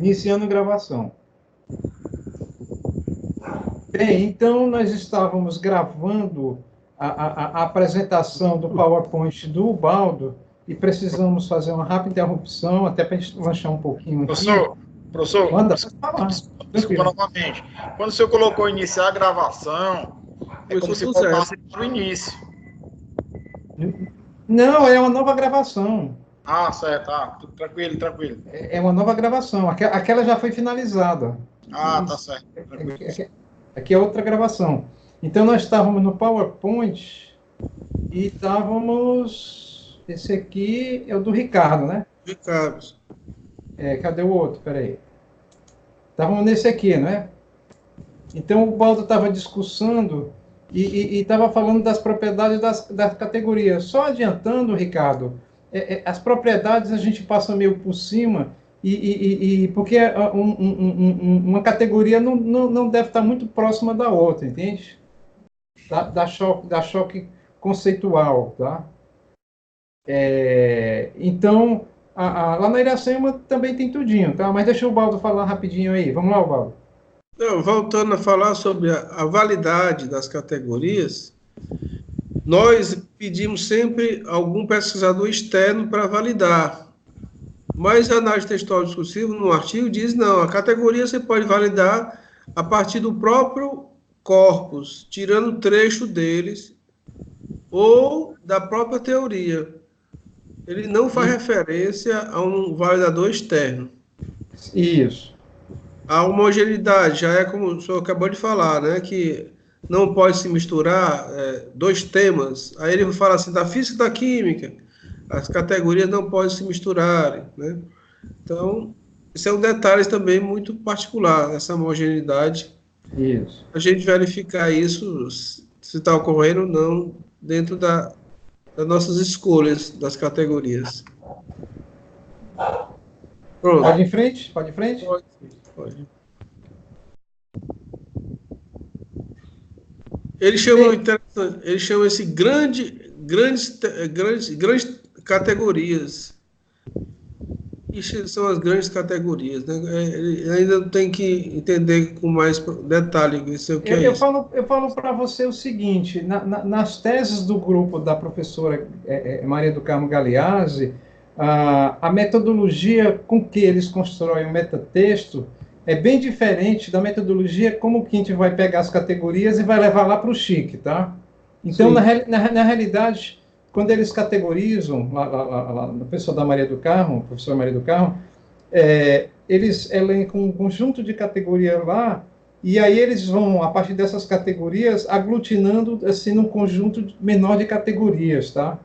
Iniciando gravação. Bem, então nós estávamos gravando a apresentação do PowerPoint do Ubaldo e precisamos fazer uma rápida interrupção, até para a gente lanchar um pouquinho aqui. Professor, Manda, desculpa novamente. Quando o senhor colocou iniciar a gravação, é como se voltasse para o início. Não, é uma nova gravação. Ah, certo, tranquilo. É uma nova gravação, aquela já foi finalizada. Ah, tá certo. Aqui é outra gravação. Então, nós estávamos no PowerPoint e estávamos... Esse aqui é o do Ricardo, né? Ricardo. Cadê o outro? Peraí. Estávamos nesse aqui, né? Então, o Baldo estava discussando e estava falando das propriedades das categorias. Só adiantando, Ricardo, as propriedades a gente passa meio por cima, porque uma categoria não deve estar muito próxima da outra, entende? Da choque conceitual, tá? Então, lá na Iracema também tem tudinho, tá? Mas deixa o Baldo falar rapidinho aí. Vamos lá, Baldo. Voltando a falar sobre a validade das categorias, nós pedimos sempre algum pesquisador externo para validar. Mas a análise textual discursiva, no artigo, diz não, a categoria você pode validar a partir do próprio corpus, tirando trecho deles, ou da própria teoria. Ele não faz referência a um validador externo. Isso. A homogeneidade já é como o senhor acabou de falar, né, que não pode se misturar dois temas. Aí ele fala assim, da física e da química, as categorias não podem se misturarem, né? Então, esse é um detalhe também muito particular, essa homogeneidade. Isso. A gente verificar isso, se está ocorrendo ou não, dentro das nossas escolhas das categorias. Pronto. Pode ir em frente? Pode. Ele chama esse grandes categorias. Isso são as grandes categorias, né? Ele ainda tem que entender com mais detalhe isso é o que é isso. Eu falo para você o seguinte, nas teses do grupo da professora Maria do Carmo Galeazzi, a metodologia com que eles constroem o metatexto é bem diferente da metodologia como que a gente vai pegar as categorias e vai levar lá para o SCHC, tá? Então, na realidade, quando eles categorizam, lá no pessoal da Maria do Carmo, professora Maria do Carmo, eles elencam um conjunto de categorias lá, e aí eles vão, a partir dessas categorias, aglutinando, assim, num conjunto menor de categorias, tá?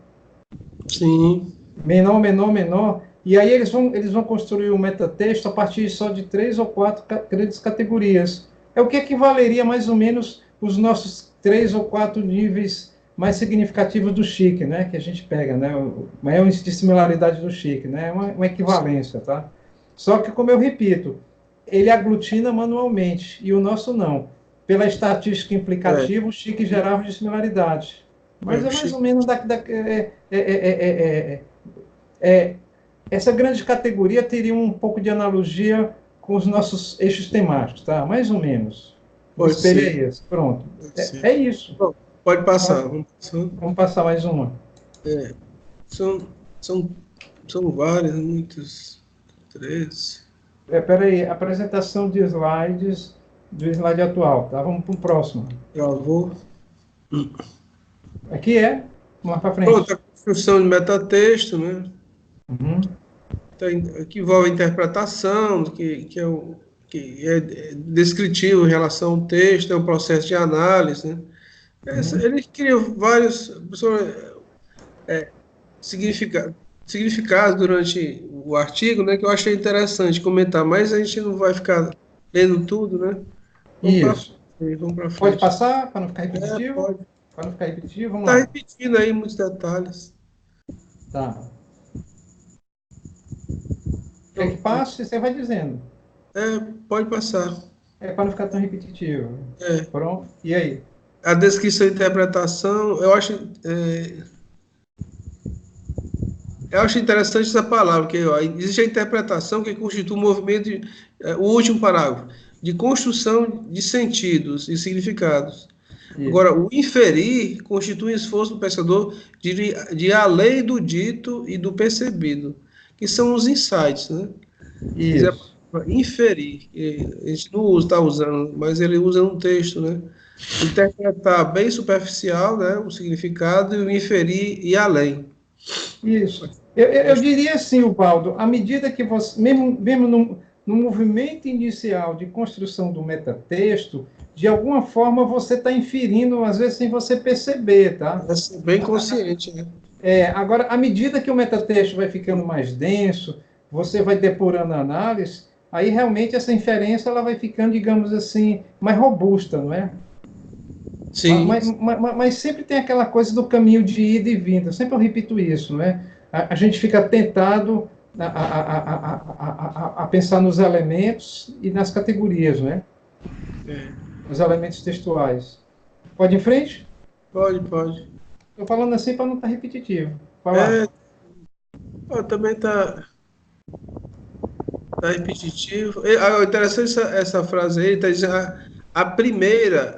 Sim. Menor, e aí eles vão construir um metatexto a partir só de 3 ou 4 grandes categorias. É o que equivaleria mais ou menos os nossos 3 ou 4 níveis mais significativos do SCHC, né? Que a gente pega, né? O maior índice de similaridade do SCHC, né? Uma equivalência, tá? Só que, como eu repito, ele aglutina manualmente, e o nosso não. Pela estatística implicativa, o SCHC gerava de similaridade. Mas é mais ou menos essa grande categoria teria um pouco de analogia com os nossos eixos temáticos, tá? Mais ou menos. O espelho é esse. Pronto. É isso. Bom, pode passar. Vamos passar mais uma. São várias, muitas. 13. Peraí, apresentação de slides do slide atual, tá? Vamos para o próximo. Gravou. Aqui vamos lá para frente. Pronto, a construção de metatexto, né? Uhum. Que envolve a interpretação, que é descritivo em relação ao texto, é um processo de análise, né? Ele cria vários significados durante o artigo, né, que eu achei interessante comentar, mas a gente não vai ficar lendo tudo, né? Isso. Vamos para frente. Pode passar, para não ficar repetitivo? Pode. Para não ficar repetitivo, vamos lá. Está repetindo aí muitos detalhes. Tá. Quer que passe? Você vai dizendo. Pode passar. Para não ficar tão repetitivo. Pronto. E aí? A descrição e interpretação, eu acho... Eu acho interessante essa palavra, que ó, existe a interpretação que constitui o movimento, o último parágrafo, de construção de sentidos e significados. Isso. Agora, o inferir constitui um esforço do pensador de ir além do dito e do percebido, que são os insights, né? Isso. Inferir, a gente não está usando, mas ele usa no texto, né? Interpretar bem superficial, né, o significado, e o inferir e além. Isso. Eu diria assim, Ubaldo, à medida que você, mesmo no movimento inicial de construção do metatexto, de alguma forma você está inferindo, às vezes sem você perceber, tá? É bem consciente, né? Agora, à medida que o metatexto vai ficando mais denso, você vai depurando a análise, aí realmente essa inferência ela vai ficando, digamos assim, mais robusta, não é? Sim. Mas sempre tem aquela coisa do caminho de ida e vinda. Sempre eu repito isso, não é? A gente fica tentado a pensar nos elementos e nas categorias, não é? Os elementos textuais. Pode ir em frente? Pode. Estou falando assim para não estar repetitivo. Também está repetitivo. Interessante essa frase aí, está dizendo...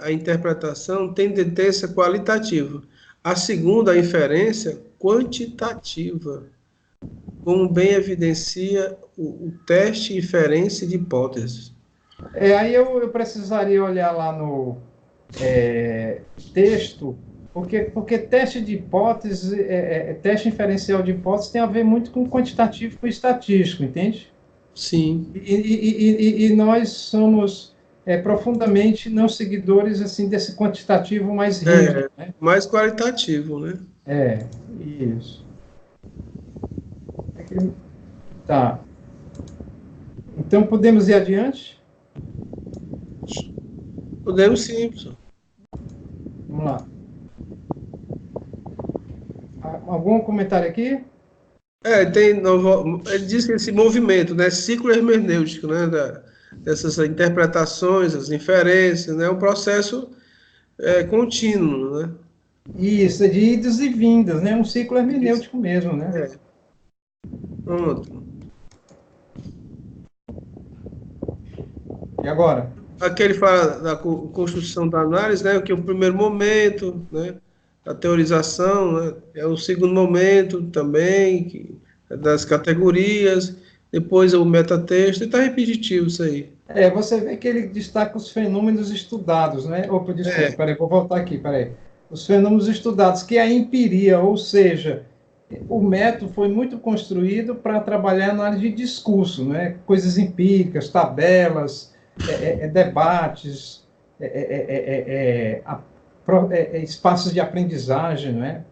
A interpretação, tem tendência qualitativa. A segunda, a inferência, quantitativa, como bem evidencia o teste inferência de hipóteses. Aí eu precisaria olhar lá no texto, porque teste de hipótese, teste inferencial de hipótese tem a ver muito com quantitativo e com estatístico, entende? Sim. E nós somos... profundamente não seguidores assim desse quantitativo mais rígido, né? Mais qualitativo, né? Isso. Tá. Então podemos ir adiante? Podemos sim, professor. Vamos lá. Algum comentário aqui? Ele diz que esse movimento, né, ciclo hermenêutico, né, dessas interpretações, as inferências, né, é um processo contínuo, né? Isso, é de idas e vindas, né? Um ciclo hermenêutico mesmo, né? Pronto. E agora? Aqui ele fala da construção da análise, né, que é o primeiro momento, né, a teorização, né, é o segundo momento também, das categorias, depois o metatexto, e está repetitivo isso aí. Você vê que ele destaca os fenômenos estudados, né? Opa, desculpa, peraí, vou voltar aqui, peraí. Os fenômenos estudados, que é a empiria, ou seja, o método foi muito construído para trabalhar na área de discurso, né? Coisas empíricas, tabelas, debates, espaços de aprendizagem, né?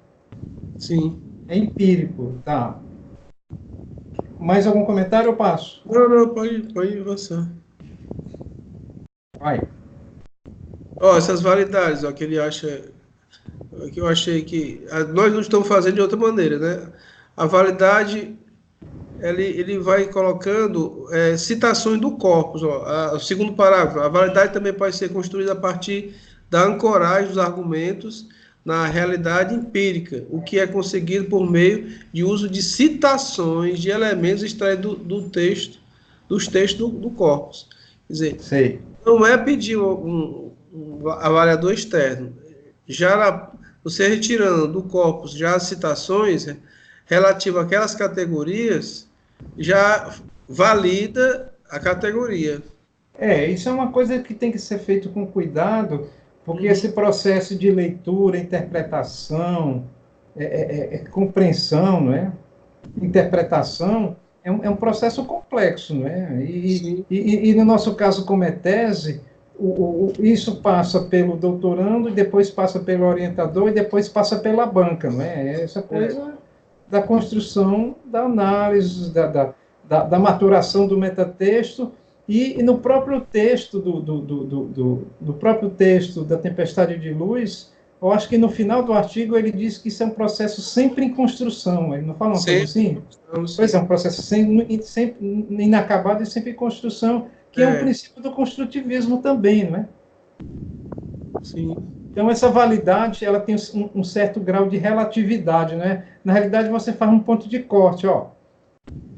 Sim. É empírico, tá? Mais algum comentário ou passo? Não, pode avançar. Vai. Essas validades, que ele acha, que eu achei que nós não estamos fazendo de outra maneira, né? A validade, ele vai colocando citações do corpus, o segundo parágrafo. A validade também pode ser construída a partir da ancoragem dos argumentos na realidade empírica, o que é conseguido por meio de uso de citações de elementos extraídos dos textos do corpus. Quer dizer, sei. Não é pedir um avaliador externo. Já você retirando do corpus já as citações relativas àquelas categorias, já valida a categoria. Isso é uma coisa que tem que ser feito com cuidado, porque esse processo de leitura, interpretação, compreensão, não é? Interpretação, é um processo complexo, não é? E no nosso caso, como é tese, isso passa pelo doutorando, e depois passa pelo orientador, e depois passa pela banca, não é? Essa coisa da construção, da análise, da maturação do metatexto, e no próprio texto do próprio texto da Tempestade de Luz, eu acho que no final do artigo ele diz que isso é um processo sempre em construção. Ele não fala uma coisa assim? Pois é, um processo sempre inacabado e sempre em construção, que é um princípio do construtivismo também, não é? Sim. Então, essa validade, ela tem um certo grau de relatividade, né? Na realidade, você faz um ponto de corte, ó.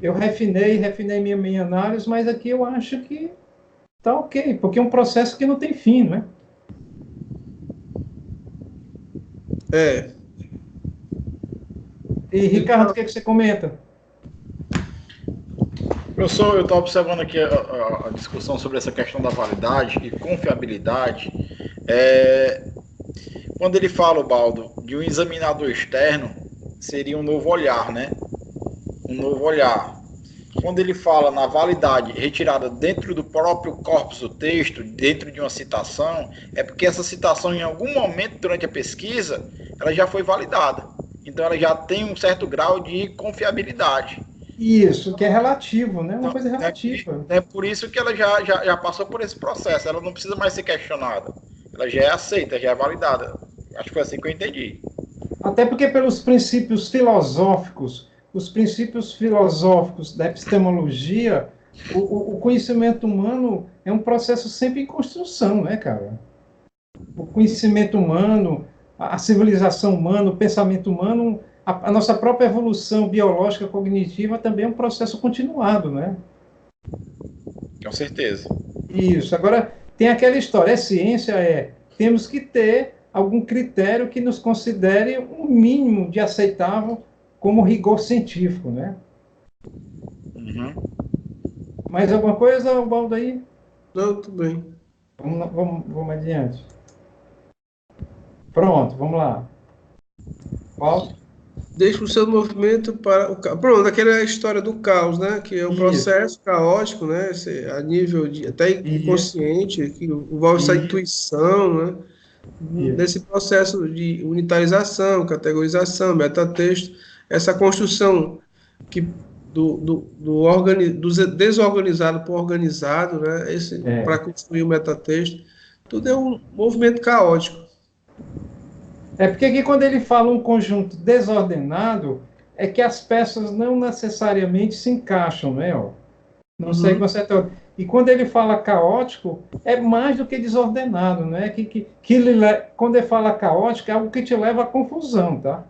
Eu refinei minha análise, mas aqui eu acho que tá ok, porque é um processo que não tem fim, né? É. E, Ricardo, o que você comenta? Professor, eu estou observando aqui a discussão sobre essa questão da validade e confiabilidade. Quando ele fala, Baldo, de um examinador externo, seria um novo olhar, né? Um novo olhar. Quando ele fala na validade retirada dentro do próprio corpus do texto, dentro de uma citação, é porque essa citação, em algum momento durante a pesquisa, ela já foi validada. Então, ela já tem um certo grau de confiabilidade. Isso, que é relativo, né? Uma Então, coisa relativa. é por isso que ela já passou por esse processo. Ela não precisa mais ser questionada. Ela já é aceita, já é validada. Acho que foi assim que eu entendi. Até porque pelos princípios filosóficos, os princípios filosóficos da epistemologia, o conhecimento humano é um processo sempre em construção, né, cara? O conhecimento humano, a civilização humana, o pensamento humano, a nossa própria evolução biológica cognitiva também é um processo continuado, né? Com certeza. Isso. Agora, tem aquela história, ciência temos que ter algum critério que nos considere um mínimo de aceitável como rigor científico, né? Uhum. Mais alguma coisa, Baldo, aí? Não, tudo bem. Vamos adiante. Pronto, vamos lá. Baldo? Deixa o seu movimento para o caos. Pronto, aquela história do caos, né? Que é um Isso, processo caótico, né? A nível de até isso, inconsciente, que envolve essa isso, intuição, né? isso. Nesse processo de unitarização, categorização, metatexto, essa construção que do desorganizado para o organizado, né? Para construir o metatexto, tudo é um movimento caótico. É porque aqui, quando ele fala um conjunto desordenado, é que as peças não necessariamente se encaixam, né? Ó? Não segue uma certa ordem. E quando ele fala caótico, é mais do que desordenado, né? Quando ele fala caótico, é algo que te leva à confusão, tá?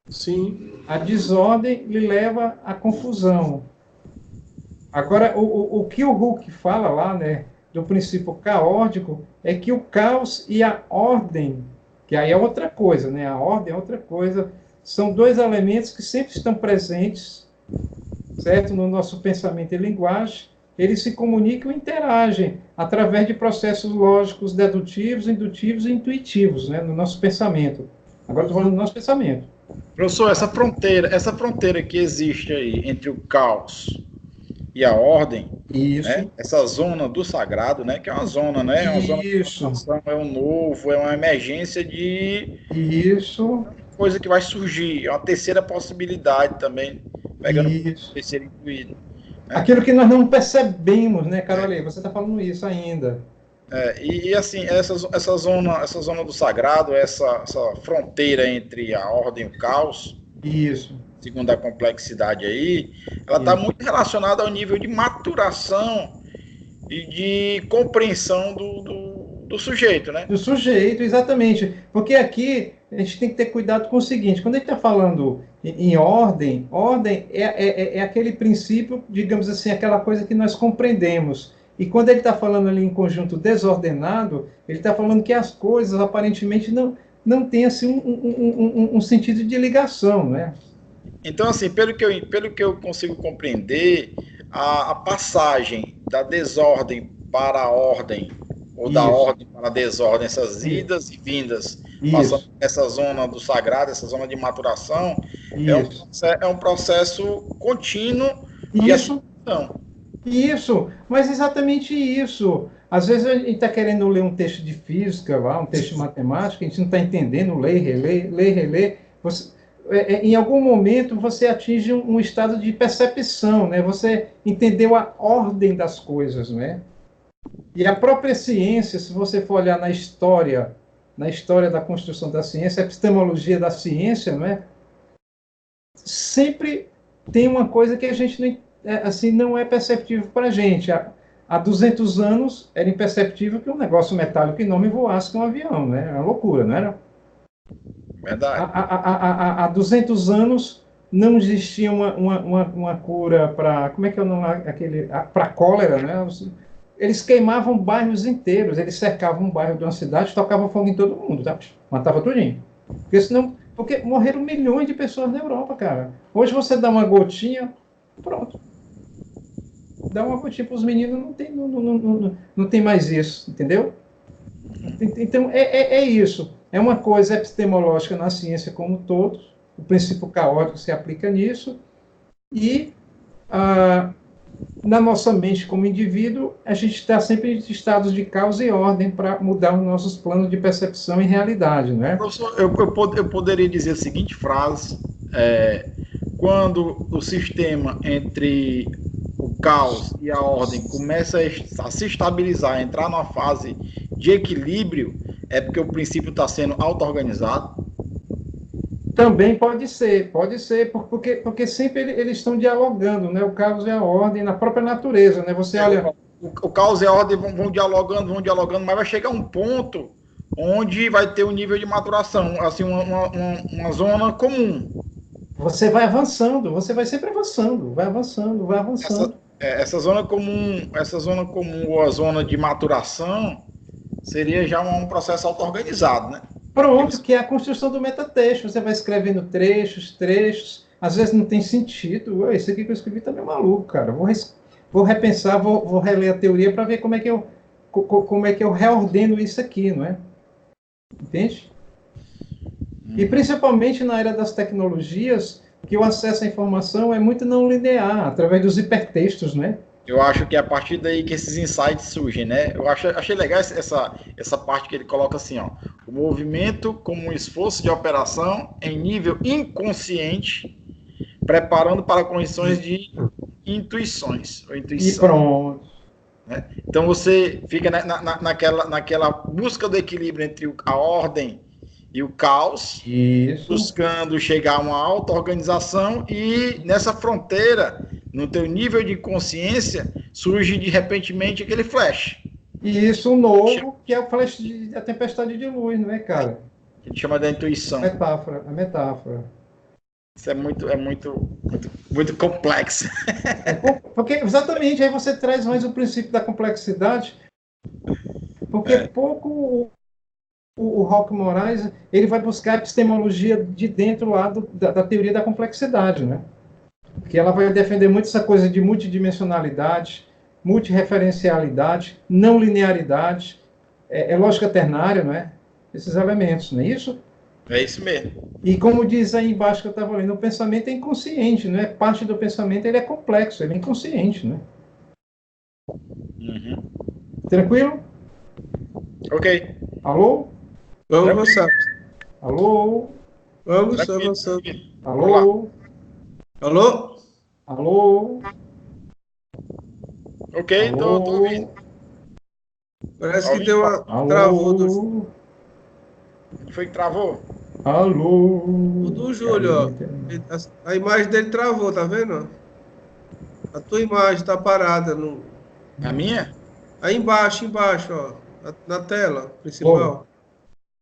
Sim. A desordem lhe leva à confusão. Agora, o que o Huck fala lá, né, do princípio caótico, é que o caos e a ordem, que aí é outra coisa, né? A ordem é outra coisa, são dois elementos que sempre estão presentes, certo? No nosso pensamento e linguagem, eles se comunicam e interagem através de processos lógicos dedutivos, indutivos e intuitivos, né, no nosso pensamento. Agora estou falando do nosso pensamento. Professor, essa fronteira que existe aí entre o caos e a ordem, Isso. Né? Essa zona do sagrado, né? Que é uma zona, né? É uma zona de transição, é um novo, é uma emergência de Isso. coisa que vai surgir, é uma terceira possibilidade também, pegando Isso. o terceiro incluído. Né? Aquilo que nós não percebemos, né, Carolina? Você está falando isso ainda. Assim, essa zona do sagrado, essa fronteira entre a ordem e o caos, Isso. segundo a complexidade aí, ela está muito relacionada ao nível de maturação e de compreensão do sujeito, né? Do sujeito, exatamente. Porque aqui a gente tem que ter cuidado com o seguinte: quando a gente está falando em ordem, ordem é aquele princípio, digamos assim, aquela coisa que nós compreendemos. E quando ele está falando ali em conjunto desordenado, ele está falando que as coisas aparentemente não têm assim, um sentido de ligação, né? Então, assim, pelo que eu consigo compreender, a passagem da desordem para a ordem, ou da ordem para a desordem, essas idas e vindas, passando essa zona do sagrado, essa zona de maturação, é um processo contínuo de ascensão. Isso, mas exatamente isso. Às vezes a gente está querendo ler um texto de física, lá, um texto de matemática, a gente não está entendendo, lê, relê. Em algum momento você atinge um estado de percepção, né? Você entendeu a ordem das coisas, né? E a própria ciência, se você for olhar na história da construção da ciência, a epistemologia da ciência, né? Sempre tem uma coisa que a gente não é perceptível para a gente. há 200 anos era imperceptível que um negócio metálico enorme voasse com um avião, né? Era uma loucura, não era? Verdade. Há 200 anos não existia uma cura para, como é que é o nome, aquele, para cólera, né? Eles queimavam bairros inteiros, eles cercavam um bairro de uma cidade, tocavam fogo em todo mundo, tá? Matava tudinho. Porque senão, porque morreram milhões de pessoas na Europa, cara. Hoje você dá uma gotinha, pronto. Dá uma gotinha para os meninos, não tem mais isso, entendeu? Então, é isso. É uma coisa epistemológica na ciência como um todo, o princípio caótico se aplica nisso, e na nossa mente como indivíduo, a gente está sempre em estados de causa e ordem para mudar os nossos planos de percepção e realidade, não é? Professor, eu poderia dizer a seguinte frase: quando o sistema entre o caos e a ordem começa a se estabilizar, entrar numa fase de equilíbrio, é porque o princípio está sendo auto-organizado? Também pode ser, porque sempre eles estão dialogando, né? O caos e a ordem na própria natureza, né? Você olha... O caos e a ordem vão dialogando, mas vai chegar um ponto onde vai ter um nível de maturação, assim, uma zona comum. Você vai avançando, você vai sempre avançando, vai avançando, vai avançando. Essa zona comum ou a zona de maturação seria já um processo auto-organizado, né? Pronto, que é a construção do metatexto. Você vai escrevendo trechos, às vezes não tem sentido. Esse aqui que eu escrevi também é maluco, cara. Vou repensar, vou reler a teoria para ver como é que eu reordeno isso aqui, não é? Entende? E principalmente na era das tecnologias, que o acesso à informação é muito não linear, através dos hipertextos, né? Eu acho que é a partir daí que esses insights surgem, né? Achei legal essa parte que ele coloca assim, ó. O movimento como um esforço de operação em nível inconsciente, preparando para condições de intuições. Ou intuição. E pronto. Né? Então você fica naquela busca do equilíbrio entre a ordem e o caos, isso, buscando chegar a uma auto-organização, e nessa fronteira, no teu nível de consciência, surge de repentemente aquele flash. E isso novo, que é o flash da tempestade de luz, não é, cara? A gente chama da intuição. A metáfora. Isso é muito complexo. Porque exatamente, aí você traz mais o princípio da complexidade, porque pouco o Roque Moraes, ele vai buscar a epistemologia de dentro lá da teoria da complexidade, né? Que ela vai defender muito essa coisa de multidimensionalidade, multireferencialidade, não linearidade, lógica ternária, não é? Esses elementos, não é isso? É isso mesmo. E como diz aí embaixo que eu estava lendo, o pensamento é inconsciente, não é? Parte do pensamento ele é complexo, ele é inconsciente, né? Uhum. Tranquilo? Ok. Alô? Vamos avançar. Alô? Vamos avançando. Alô? Alô? Alô? Ok, tô ouvindo. Parece que deu uma... Travou. Foi que travou? Alô? O do Júlio, ó. A imagem dele travou, tá vendo? A tua imagem tá parada. No... A minha? Aí embaixo, ó. Na tela principal.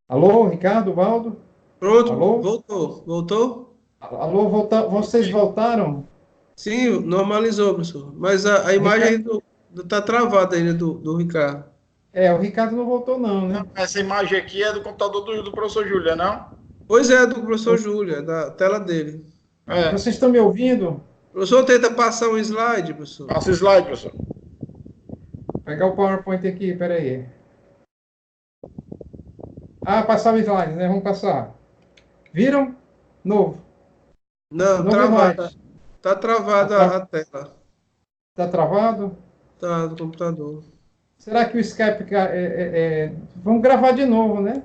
Alô, Ricardo, Valdo? Pronto, Alô? Voltou? Alô, vocês voltaram? Sim, normalizou, professor. Mas a imagem tá travada ainda do Ricardo. O Ricardo não voltou não, né? Essa imagem aqui é do computador do professor Júlio, não? Pois é, do professor Júlio, é da tela dele. Vocês estão me ouvindo? Professor, tenta passar um slide, professor. Passa o slide, professor. Vou pegar o PowerPoint aqui, peraí. Passar o slide, né? Vamos passar. Viram? Novo. Não, Novo travada. slide. Tá travada a tela. Tá travado? Tá, do computador. Será que o Skype... Vamos gravar de novo, né?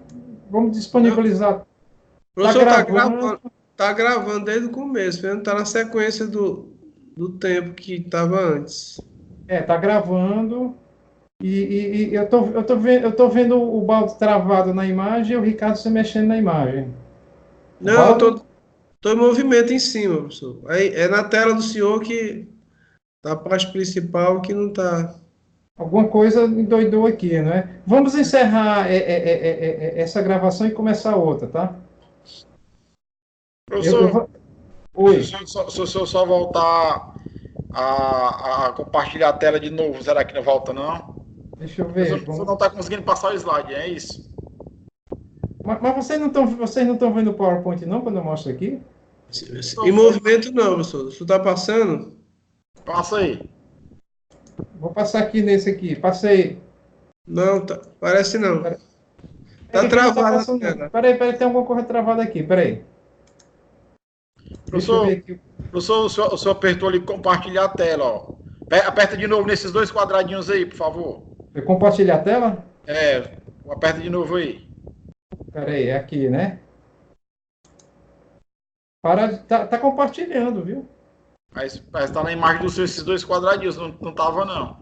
Vamos disponibilizar. Professor, tá gravando desde o começo, vendo? Tá na sequência do tempo que estava antes. Tá gravando. E eu tô vendo o Baldo travado na imagem e o Ricardo se mexendo na imagem. Não, eu tô em movimento em cima, professor. Aí é na tela do senhor que... Na parte principal que não tá... Alguma coisa endoidou aqui, não é? Vamos encerrar essa gravação e começar outra, tá? Eu Professor, vou... Oi, se o senhor só voltar a compartilhar a tela de novo, será que não volta, não? deixa eu O ver. senhor não está conseguindo passar o slide, é isso? Mas vocês não estão vendo o PowerPoint não quando eu mostro aqui? Em movimento não, professor. Isso está passando? Passa aí. Vou passar aqui nesse aqui. Passei. Não, tá, parece não. É que Tá aqui não está travada a passando, não. tela. Peraí, tem alguma coisa travada aqui. Peraí. Deixa eu Professor, ver aqui. professor, o senhor apertou ali compartilhar a tela, ó. Aperta de novo nesses dois quadradinhos aí, por favor. Eu compartilhar a tela? É, aperta de novo aí. Peraí, é aqui, né? Tá compartilhando, viu? Mas tá na imagem do seu esses dois quadradinhos, não tava não.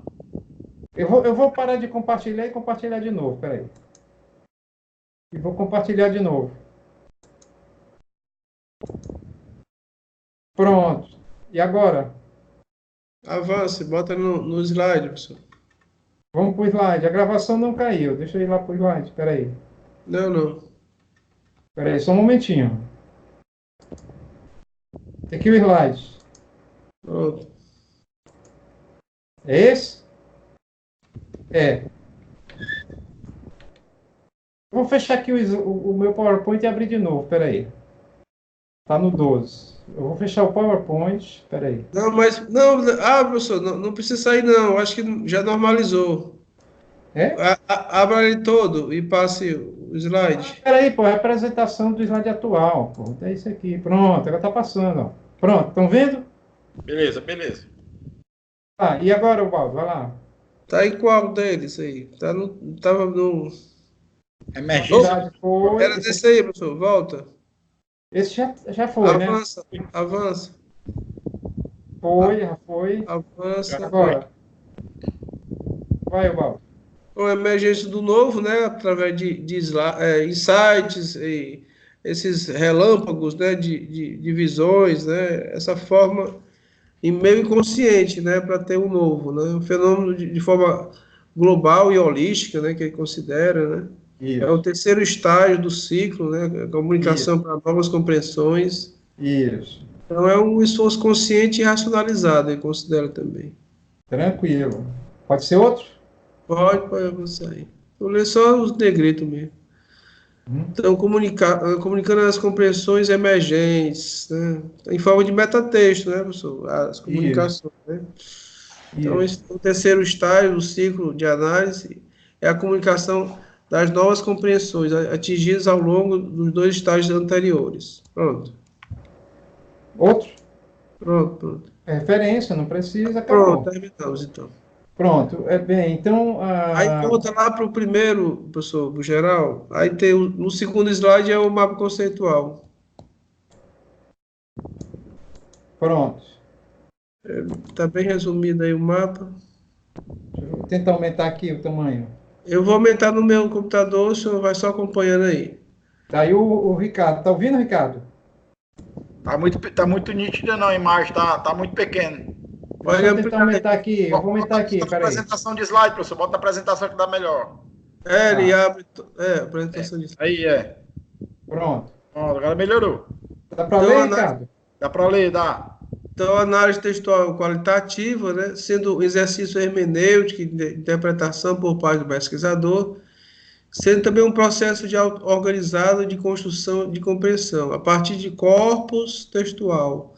Eu vou parar de compartilhar e compartilhar de novo. Peraí. E vou compartilhar de novo. Pronto. E agora? Avance, bota no slide, professor. Vamos para o slide. A gravação não caiu. Deixa eu ir lá para o slide. Peraí. Não, não. Peraí, só um momentinho. Tem aqui o slide. Pronto. É esse? É. Eu vou fechar aqui o meu PowerPoint e abrir de novo. Peraí. Tá no 12. Eu vou fechar o PowerPoint. Peraí. Não, mas. Não, professor, não precisa sair, não. Acho que já normalizou. É? Abra ele todo e passe o slide. Peraí, pô. É a apresentação do slide atual. Pô. É isso aqui. Pronto. Agora tá passando. Ó. Pronto. Estão vendo? Beleza, beleza. Ah, e agora, Ubaldo? Vai lá. Tá em qual deles aí? Tava no. Emergência. Slide foi. Era desse aí, professor. Volta. Esse já foi, né? Avança, avança, Foi, já foi. avança. Agora. Vai, Ubaldo. Uma emergência do novo, né? Através de insights e esses relâmpagos, né? De visões, né? Essa forma e meio inconsciente, né? Para ter um novo, né? Um fenômeno de forma global e holística, né? Que ele considera, né? É o Isso. terceiro estágio do ciclo, né? A comunicação Isso. para novas compreensões. Isso. Então, é um esforço consciente e racionalizado, eu considero também. Tranquilo. Pode ser outro? Pode avançar aí. Vou ler só os negritos mesmo. Então, comunicando as compreensões emergentes, né? Em forma de metatexto, né, professor? As comunicações, né? Então, Isso. o terceiro estágio do ciclo de análise é a comunicação das novas compreensões atingidas ao longo dos dois estágios anteriores. Pronto. Outro? Pronto. Referência, não precisa, Pronto, acabou. terminamos então. Pronto. Bem, então. Aí volta lá para o primeiro, professor, pro geral. Aí tem no segundo slide é o mapa conceitual. Pronto. Está bem resumido aí o mapa. Deixa eu tentar aumentar aqui o tamanho. Eu vou aumentar no meu computador, o senhor vai só acompanhando aí. Daí o Ricardo. Tá ouvindo, Ricardo? Tá muito nítida não a imagem, tá muito pequeno. Deixa eu tentar aumentar aqui. Eu vou aumentar aqui, Bota na peraí. apresentação de slide, professor. Bota na apresentação que dá melhor. Ele abre. Apresentação de. Aí é. Pronto. Pronto, agora melhorou. Dá para Então, ler, Ricardo? Dá para ler, dá. Então, análise textual qualitativa, né, sendo um exercício hermenêutico de interpretação por parte do pesquisador, sendo também um processo organizado de construção de compreensão, a partir de corpus textual,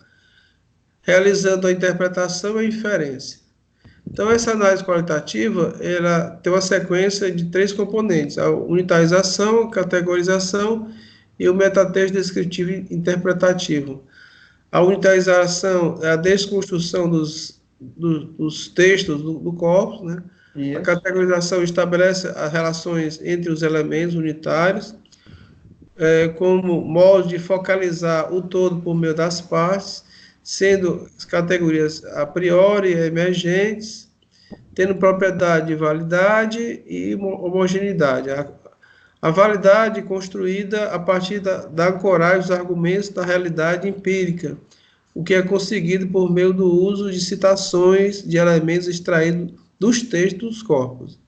realizando a interpretação e a inferência. Então, essa análise qualitativa, ela tem uma sequência de 3 componentes: a unitarização, a categorização e o metatexto descritivo e interpretativo. A unitarização é a desconstrução dos textos do corpus, né? Isso. A categorização estabelece as relações entre os elementos unitários, como modo de focalizar o todo por meio das partes, sendo as categorias a priori emergentes, tendo propriedade de validade e homogeneidade. A validade construída a partir da ancoragem dos argumentos da realidade empírica, o que é conseguido por meio do uso de citações de elementos extraídos dos textos dos corpos.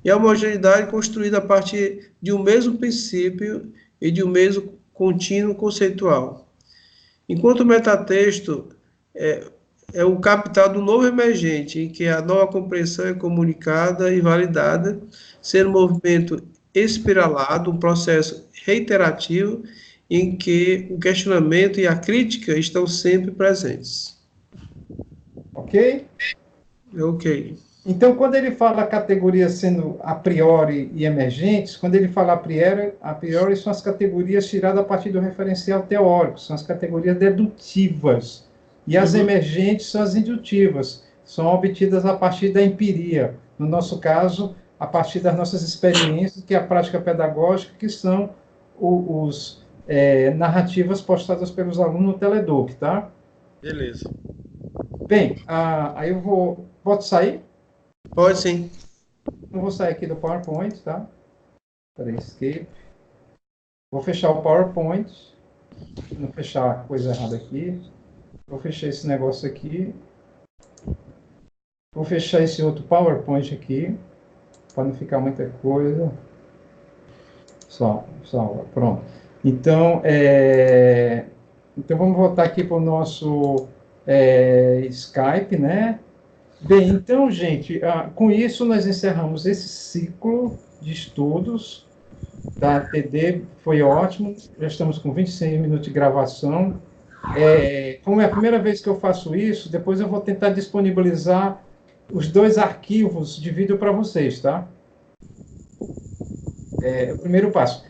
E a homogeneidade construída a partir de um mesmo princípio e de um mesmo contínuo conceitual. Enquanto o metatexto é o capital do novo emergente, em que a nova compreensão é comunicada e validada, sendo um movimento espiralado, um processo reiterativo, em que o questionamento e a crítica estão sempre presentes. Ok? Ok. Então, quando ele fala categorias sendo a priori e emergentes, quando ele fala a priori são as categorias tiradas a partir do referencial teórico, são as categorias dedutivas. E as emergentes são as indutivas, são obtidas a partir da empiria. No nosso caso, a partir das nossas experiências, que é a prática pedagógica, que são os narrativas postadas pelos alunos no Teledoc, tá? Beleza. Bem, aí eu vou... Pode sair? Pode sim. Eu vou sair aqui do PowerPoint, tá? Peraí, escape. Vou fechar o PowerPoint. Não fechar a coisa errada aqui. Vou fechar esse negócio aqui. Vou fechar esse outro PowerPoint aqui, para não ficar muita coisa. Só, pronto. Então, então vamos voltar aqui para o nosso Skype, né? Bem, então, gente, com isso nós encerramos esse ciclo de estudos da TD, foi ótimo, já estamos com 26 minutos de gravação. Como é a primeira vez que eu faço isso, depois eu vou tentar disponibilizar os 2 arquivos de vídeo para vocês, tá? O primeiro passo.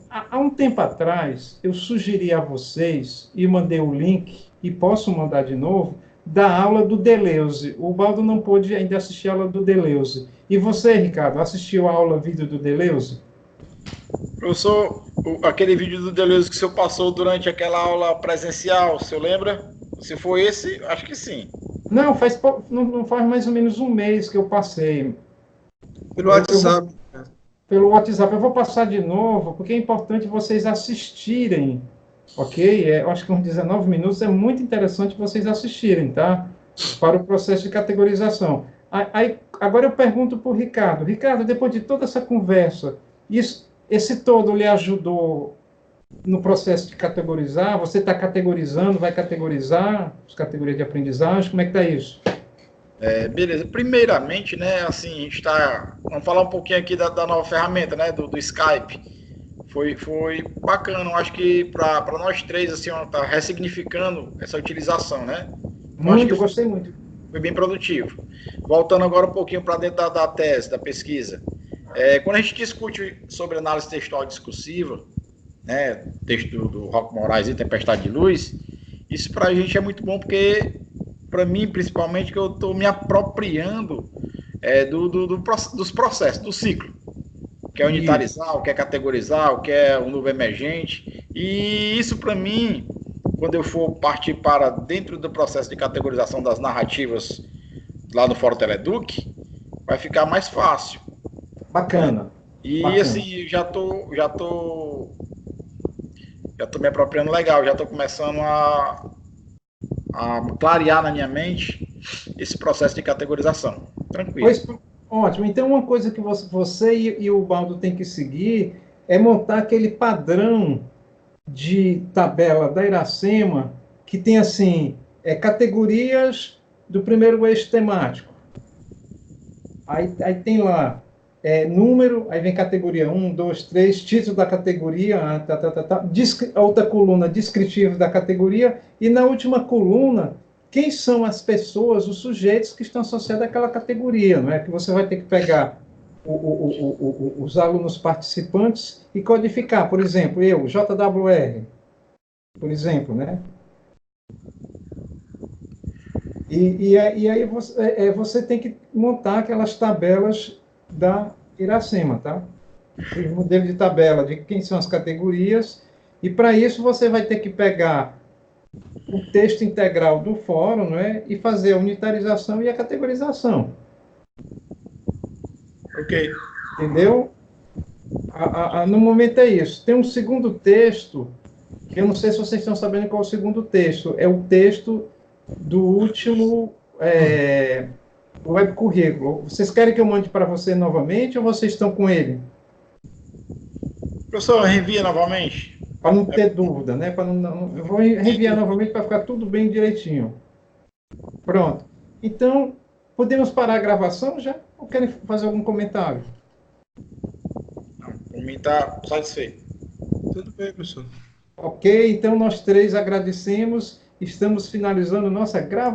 Há um tempo atrás, eu sugeri a vocês, e mandei o link, e posso mandar de novo, da aula do Deleuze. O Baldo não pôde ainda assistir a aula do Deleuze. E você, Ricardo, assistiu a aula vídeo do Deleuze? Professor, aquele vídeo do Deleuze que o senhor passou durante aquela aula presencial, o senhor lembra? Se for esse, acho que sim. Não, não faz mais ou menos um mês que eu passei. Pelo WhatsApp. Pelo WhatsApp. Eu vou passar de novo, porque é importante vocês assistirem, ok? Eu acho que uns 19 minutos é muito interessante vocês assistirem, tá? Para o processo de categorização. Agora eu pergunto para o Ricardo. Ricardo, depois de toda essa conversa, esse todo lhe ajudou no processo de categorizar? Você está categorizando, vai categorizar as categorias de aprendizagem? Como é que está isso? Beleza. Primeiramente, né, assim, a gente está... Vamos falar um pouquinho aqui da nova ferramenta, né, do Skype. Foi bacana, eu acho que para nós três, assim, está ressignificando essa utilização, né? Muito, gostei muito. Foi bem produtivo. Voltando agora um pouquinho para dentro da tese, da pesquisa. Quando a gente discute sobre análise textual discursiva, né, texto do Roque Moraes e Tempestade de Luz, isso para a gente é muito bom porque, para mim, principalmente, que eu estou me apropriando dos processos, do ciclo. O que é unitarizar, o que é categorizar, o que é um novo emergente. E isso, para mim, quando eu for partir para dentro do processo de categorização das narrativas lá no Fórum Teleduc, vai ficar mais fácil. Bacana. E bacana. Assim, já tô me apropriando legal, já estou começando a clarear na minha mente esse processo de categorização. Tranquilo. Pois, ótimo. Então, uma coisa que você e o Baldo tem que seguir é montar aquele padrão de tabela da Iracema que tem, assim, categorias do primeiro eixo temático. Aí tem lá número, aí vem categoria 1, 2, 3, título da categoria, outra coluna descritiva da categoria, e na última coluna, quem são as pessoas, os sujeitos que estão associados àquela categoria, não é? Que você vai ter que pegar os alunos participantes e codificar, por exemplo, eu, JWR, por exemplo, né? E aí você tem que montar aquelas tabelas da Iracema, tá? O modelo de tabela de quem são as categorias, e para isso você vai ter que pegar o texto integral do fórum, não é? E fazer a unitarização e a categorização. Ok. Entendeu? No momento é isso. Tem um segundo texto, que eu não sei se vocês estão sabendo qual é o segundo texto. É o texto do último O web currículo. Vocês querem que eu mande para você novamente ou vocês estão com ele? Professor, reenvia novamente. Para não ter dúvida, né? Eu vou reenviar novamente para ficar tudo bem direitinho. Pronto. Então, podemos parar a gravação já? Ou querem fazer algum comentário? Por mim está satisfeito. Tudo bem, professor. Ok, então nós três agradecemos. Estamos finalizando nossa gravação.